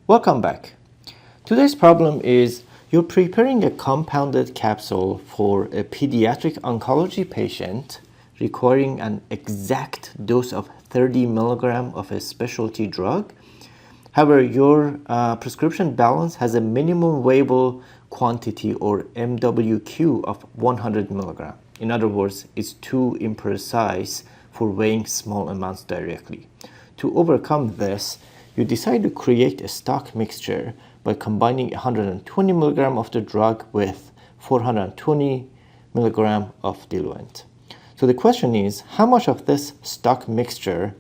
Welcome back. Today's problem is you're preparing a compounded capsule for a pediatric oncology patient requiring an exact dose of 30 milligram of a specialty drug. However, your prescription balance has a minimum weighable quantity or MWQ of 100 milligram. In other words, it's too imprecise for weighing small amounts directly. To overcome this, you decide to create a stock mixture by combining 120 milligram of the drug with 420 milligram of diluent. So the question is, how much of this stock mixture,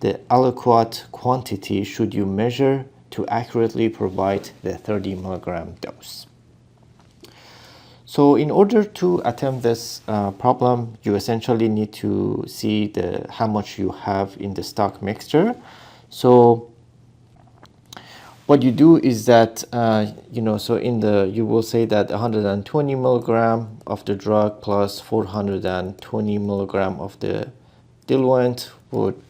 the Aliquot quantity, should you measure to accurately provide the 30 milligram dose? So in order to attempt this problem, you essentially need to see how much you have in the stock mixture. So what you do is that, you will say that 120 milligram of the drug plus 420 milligram of the diluent would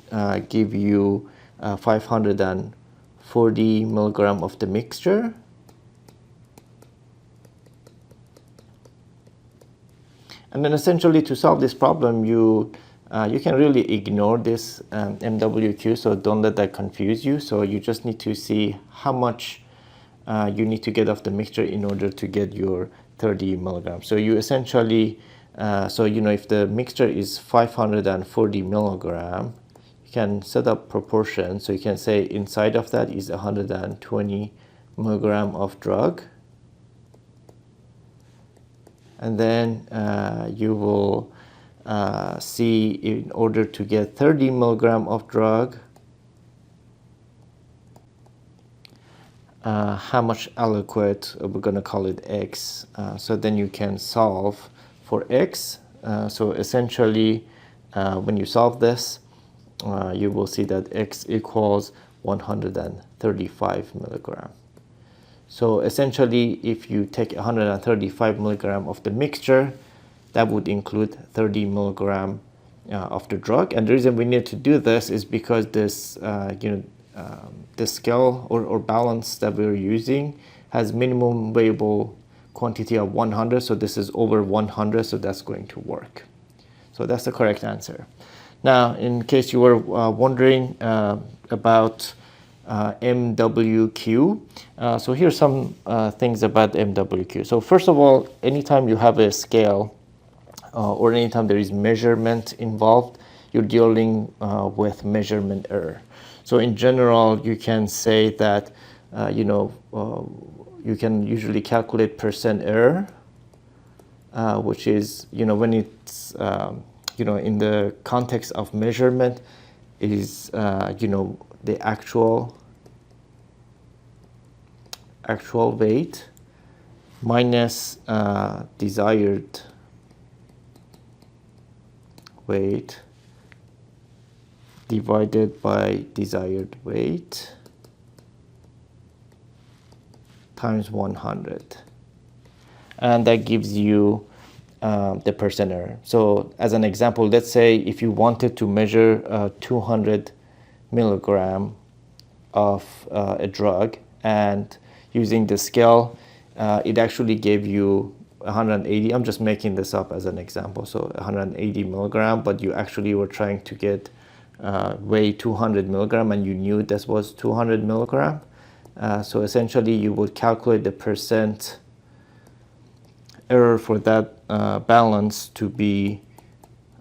give you 540 milligram of the mixture. And then essentially to solve this problem, you can really ignore this MWQ, so don't let that confuse you. So you just need to see how much you need to get of the mixture in order to get your 30 milligrams. So you essentially, if the mixture is 540 milligram, you can set up proportion. So you can say inside of that is 120 milligram of drug. And then you will see, in order to get 30 milligram of drug, how much Aliquot, we're going to call it X. So then you can solve for X. So essentially, when you solve this, you will see that X equals 135 milligram. So essentially, if you take 135 milligram of the mixture, that would include 30 milligram of the drug. And the reason we need to do this is because this, the scale or balance that we're using has minimum weighable quantity of 100. So this is over 100, so that's going to work. So that's the correct answer. Now, in case you were wondering about MWQ. So here's some things about MWQ. So first of all, anytime you have a scale or anytime there is measurement involved, you're dealing with measurement error. So in general, you can say that, you can usually calculate percent error, which is, when it's, in the context of measurement is, the actual weight minus desired weight divided by desired weight times 100, and that gives you the percent error. So as an example, let's say if you wanted to measure 200 milligram of a drug, and using the scale, it actually gave you 180. I'm just making this up as an example. So 180 milligram, but you actually were trying to get weigh 200 milligram, and you knew this was 200 milligram. So essentially, you would calculate the percent error for that balance to be,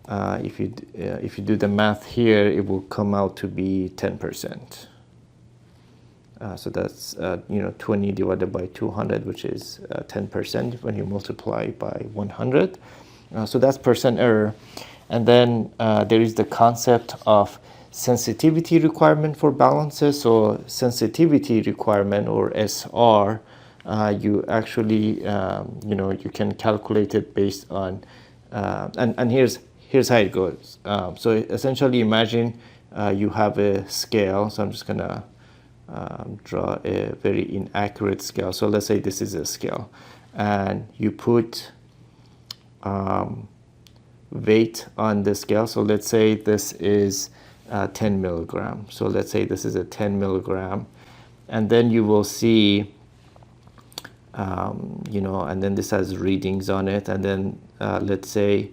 if you do the math here, it will come out to be 10%. So that's 20 divided by 200, which is 10% when you multiply by 100. So that's percent error. And then there is the concept of sensitivity requirement for balances. So sensitivity requirement, or SR, you actually you can calculate it based on and here's how it goes. So essentially, imagine you have a scale. So I'm just gonna draw a very inaccurate scale. So let's say this is a scale, and you put weight on the scale. So let's say this is 10 milligram. So let's say this is a 10 milligram, and then you will see, you know, and then this has readings on it, and then let's say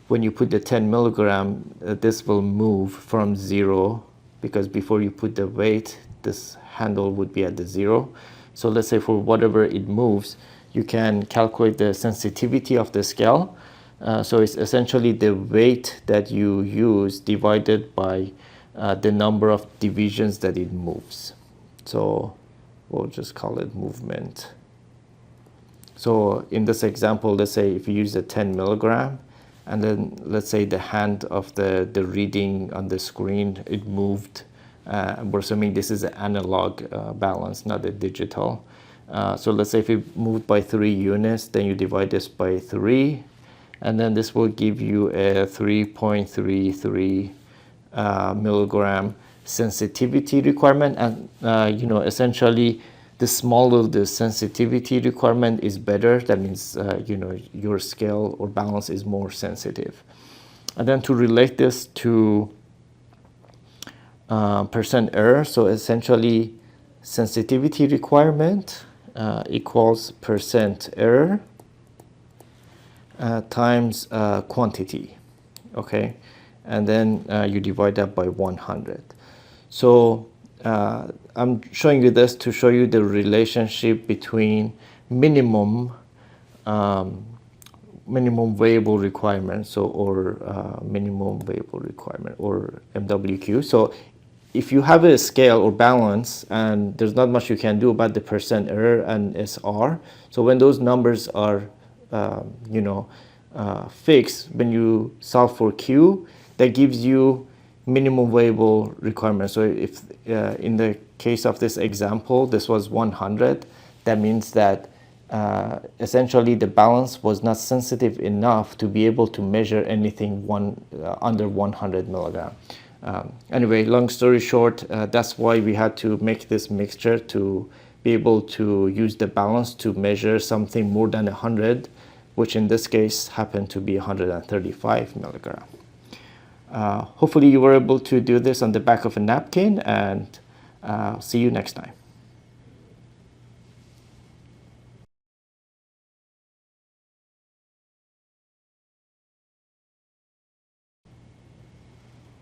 when you put the 10 milligram, this will move from 0, because before you put the weight, this handle would be at the 0. So let's say for whatever it moves, you can calculate the sensitivity of the scale. So it's essentially the weight that you use divided by the number of divisions that it moves. So we'll just call it movement. So in this example, let's say if you use a 10 milligram, and then let's say the hand of the reading on the screen, it moved. We're assuming this is an analog balance, not a digital. So let's say if it moved by 3 units, then you divide this by 3, and then this will give you a 3.33 milligram sensitivity requirement. And you know, essentially, the smaller the sensitivity requirement is better. That means you know, your scale or balance is more sensitive. And then to relate this to percent error, so essentially sensitivity requirement equals percent error times quantity, okay? And then you divide that by 100. So I'm showing you this to show you the relationship between minimum weighable requirement, so or minimum weighable requirement, or MWQ. So if you have a scale or balance and there's not much you can do about the percent error and SR, so when those numbers are you know, fixed, when you solve for Q, that gives you minimum weighable requirement. So if in the case of this example, this was 100, that means that essentially the balance was not sensitive enough to be able to measure anything under 100 milligram. Anyway, long story short, that's why we had to make this mixture to be able to use the balance to measure something more than 100, which in this case happened to be 135 milligram. Hopefully you were able to do this on the back of a napkin, and see you next time.